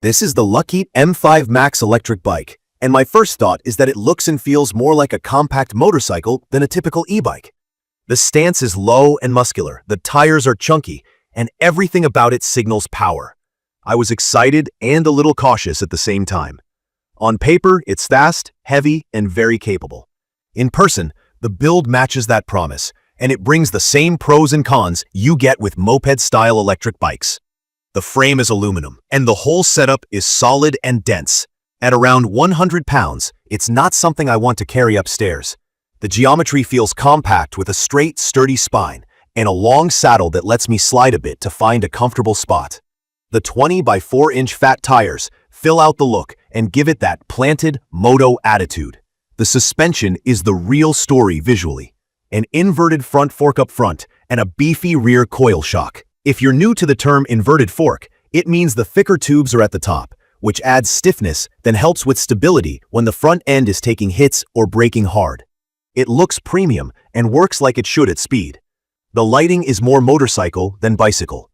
This is the Luckeep M5 MAX electric bike, and my first thought is that it looks and feels more like a compact motorcycle than a typical e-bike. The stance is low and muscular, the tires are chunky, and everything about it signals power. I was excited and a little cautious at the same time. On paper, it's fast, heavy, and very capable. In person, the build matches that promise, and it brings the same pros and cons you get with moped-style electric bikes. The frame is aluminum, and the whole setup is solid and dense. At around 100 pounds, it's not something I want to carry upstairs. The geometry feels compact with a straight, sturdy spine and a long saddle that lets me slide a bit to find a comfortable spot. The 20 by 4-inch fat tires fill out the look and give it that planted, moto attitude. The suspension is the real story visually. An inverted front fork up front and a beefy rear coil shock. If you're new to the term inverted fork, it means the thicker tubes are at the top, which adds stiffness, then helps with stability when the front end is taking hits or braking hard. It looks premium and works like it should at speed. The lighting is more motorcycle than bicycle.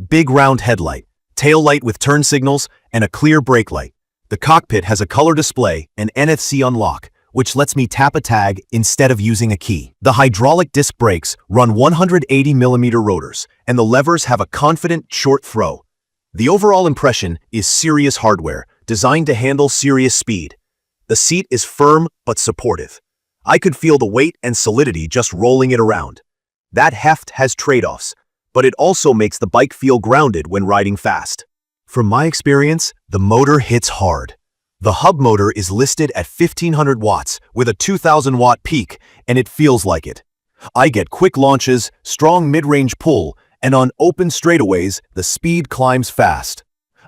Big round headlight, tail light with turn signals, and a clear brake light. The cockpit has a color display and NFC unlock, which lets me tap a tag instead of using a key. The hydraulic disc brakes run 180mm rotors, and the levers have a confident, short throw. The overall impression is serious hardware, designed to handle serious speed. The seat is firm but supportive. I could feel the weight and solidity just rolling it around. That heft has trade-offs, but it also makes the bike feel grounded when riding fast. From my experience, the motor hits hard. The hub motor is listed at 1500 watts with a 2000 watt peak, and it feels like it. I get quick launches, strong mid-range pull, and on open straightaways, the speed climbs fast.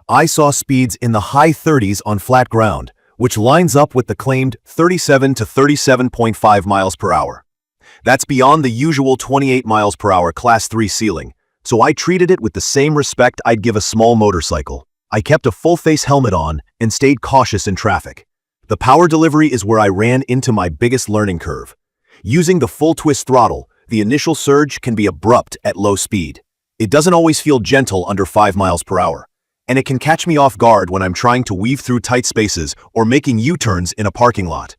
I saw speeds in the high 30s on flat ground, which lines up with the claimed 37 to 37.5 miles per hour. That's beyond the usual 28 miles per hour Class 3 ceiling, so I treated it with the same respect I'd give a small motorcycle. I kept a full-face helmet on and stayed cautious in traffic. The power delivery is where I ran into my biggest learning curve. Using the full twist throttle, the initial surge can be abrupt at low speed. It doesn't always feel gentle under 5 miles per hour, and it can catch me off guard when I'm trying to weave through tight spaces or making U-turns in a parking lot.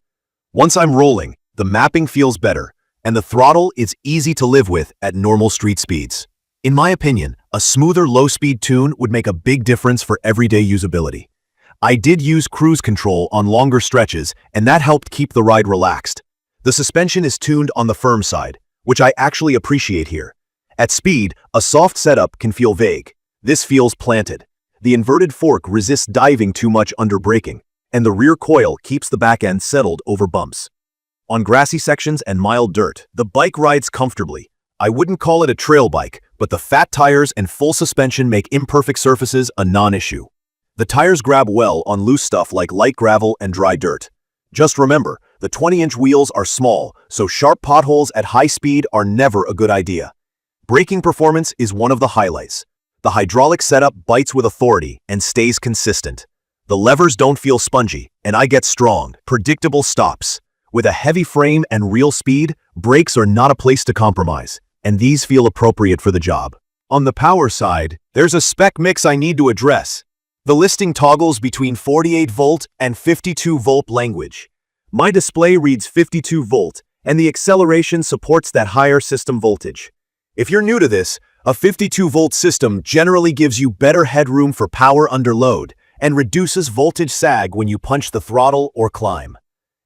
Once I'm rolling, the mapping feels better, and the throttle is easy to live with at normal street speeds. In my opinion, a smoother low-speed tune would make a big difference for everyday usability. I did use cruise control on longer stretches, and that helped keep the ride relaxed. The suspension is tuned on the firm side, which I actually appreciate here. At speed, a soft setup can feel vague. This feels planted. The inverted fork resists diving too much under braking, and the rear coil keeps the back end settled over bumps. On grassy sections and mild dirt, the bike rides comfortably. I wouldn't call it a trail bike, but the fat tires and full suspension make imperfect surfaces a non-issue. The tires grab well on loose stuff like light gravel and dry dirt. Just remember, the 20-inch wheels are small, so sharp potholes at high speed are never a good idea. Braking performance is one of the highlights. The hydraulic setup bites with authority and stays consistent. The levers don't feel spongy, and I get strong, predictable stops. With a heavy frame and real speed, brakes are not a place to compromise, and these feel appropriate for the job. On the power side, there's a spec mix I need to address. The listing toggles between 48-volt and 52-volt language. My display reads 52-volt, and the acceleration supports that higher system voltage. If you're new to this, a 52-volt system generally gives you better headroom for power under load and reduces voltage sag when you punch the throttle or climb.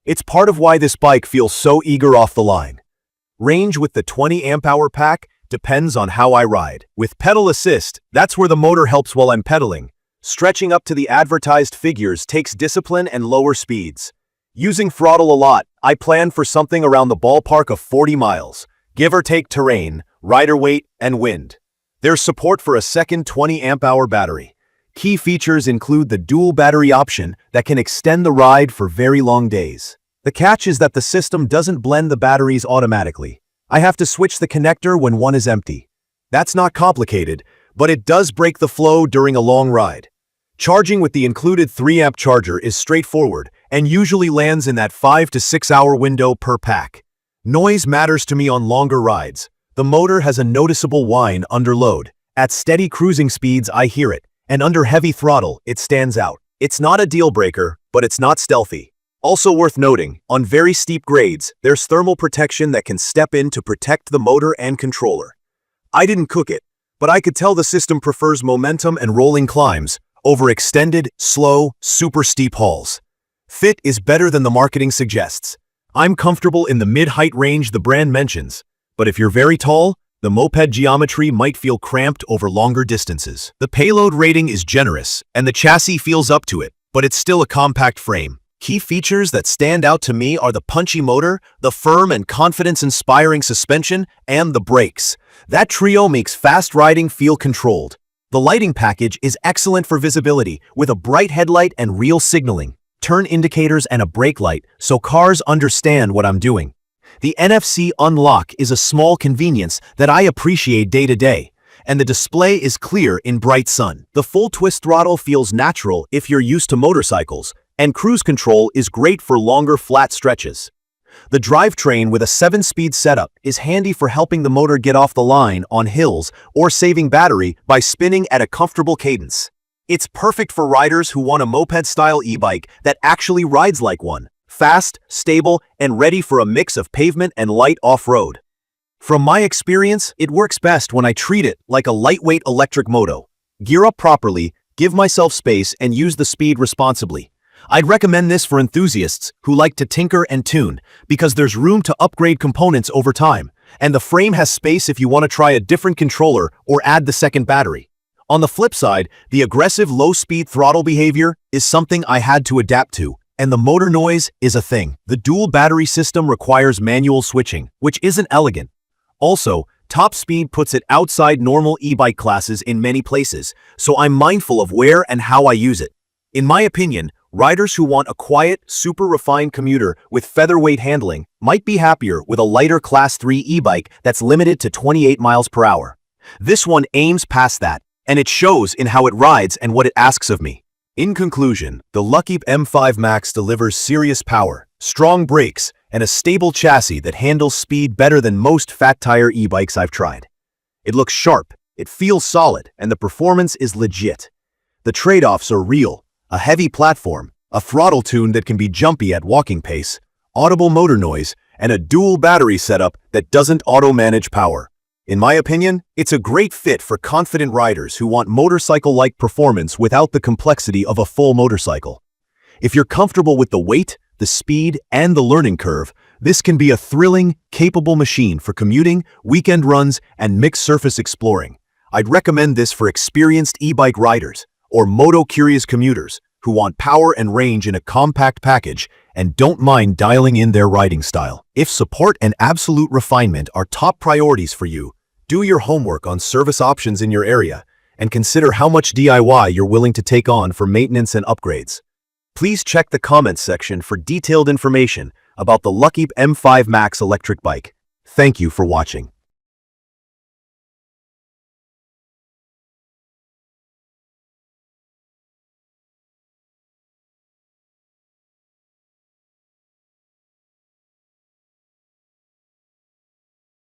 It's part of why this bike feels so eager off the line. Range with the 20 amp-hour pack depends on how I ride. With pedal assist, that's where the motor helps while I'm pedaling. Stretching up to the advertised figures takes discipline and lower speeds. Using throttle a lot, I plan for something around the ballpark of 40 miles, give or take terrain, rider weight, and wind. There's support for a second 20 amp-hour battery. Key features include the dual battery option that can extend the ride for very long days. The catch is that the system doesn't blend the batteries automatically. I have to switch the connector when one is empty. That's not complicated, but it does break the flow during a long ride. Charging with the included 3-amp charger is straightforward and usually lands in that 5 to 6 hour window per pack. Noise matters to me on longer rides. The motor has a noticeable whine under load. At steady cruising speeds, I hear it, And under heavy throttle, it stands out. It's not a deal breaker, but it's not stealthy. Also worth noting, on very steep grades, there's thermal protection that can step in to protect the motor and controller. I didn't cook it, but I could tell the system prefers momentum and rolling climbs over extended, slow, super steep hauls. Fit is better than the marketing suggests. I'm comfortable in the mid-height range the brand mentions, but if you're very tall, the moped geometry might feel cramped over longer distances. The payload rating is generous, and the chassis feels up to it, but it's still a compact frame. Key features that stand out to me are the punchy motor, the firm and confidence-inspiring suspension, and the brakes. That trio makes fast riding feel controlled. The lighting package is excellent for visibility, with a bright headlight and real signaling, turn indicators and a brake light, so cars understand what I'm doing. The NFC unlock is a small convenience that I appreciate day to day, and the display is clear in bright sun. The full twist throttle feels natural if you're used to motorcycles, and cruise control is great for longer flat stretches. The drivetrain with a 7-speed setup is handy for helping the motor get off the line on hills or saving battery by spinning at a comfortable cadence. It's perfect for riders who want a moped-style e-bike that actually rides like one, fast, stable, and ready for a mix of pavement and light off-road. From my experience, it works best when I treat it like a lightweight electric moto. Gear up properly, give myself space, and use the speed responsibly. I'd recommend this for enthusiasts who like to tinker and tune, because there's room to upgrade components over time, and the frame has space if you want to try a different controller or add the second battery. On the flip side, the aggressive low-speed throttle behavior is something I had to adapt to, and the motor noise is a thing. The dual battery system requires manual switching, which isn't elegant. Also, top speed puts it outside normal e-bike classes in many places, so I'm mindful of where and how I use it. In my opinion, riders who want a quiet, super refined commuter with featherweight handling might be happier with a lighter Class 3 e-bike that's limited to 28 miles per hour. This one aims past that, and it shows in how it rides and what it asks of me. In conclusion, the Luckeep M5 MAX delivers serious power, strong brakes, and a stable chassis that handles speed better than most fat-tire e-bikes I've tried. It looks sharp, it feels solid, and the performance is legit. The trade-offs are real: a heavy platform, a throttle tune that can be jumpy at walking pace, audible motor noise, and a dual battery setup that doesn't auto-manage power. In my opinion, it's a great fit for confident riders who want motorcycle-like performance without the complexity of a full motorcycle. If you're comfortable with the weight, the speed, and the learning curve, this can be a thrilling, capable machine for commuting, weekend runs, and mixed surface exploring. I'd recommend this for experienced e-bike riders or moto-curious commuters who want power and range in a compact package and don't mind dialing in their riding style. If support and absolute refinement are top priorities for you, do your homework on service options in your area and consider how much DIY you're willing to take on for maintenance and upgrades. Please check the comments section for detailed information about the Luckeep M5 MAX electric bike. Thank you for watching.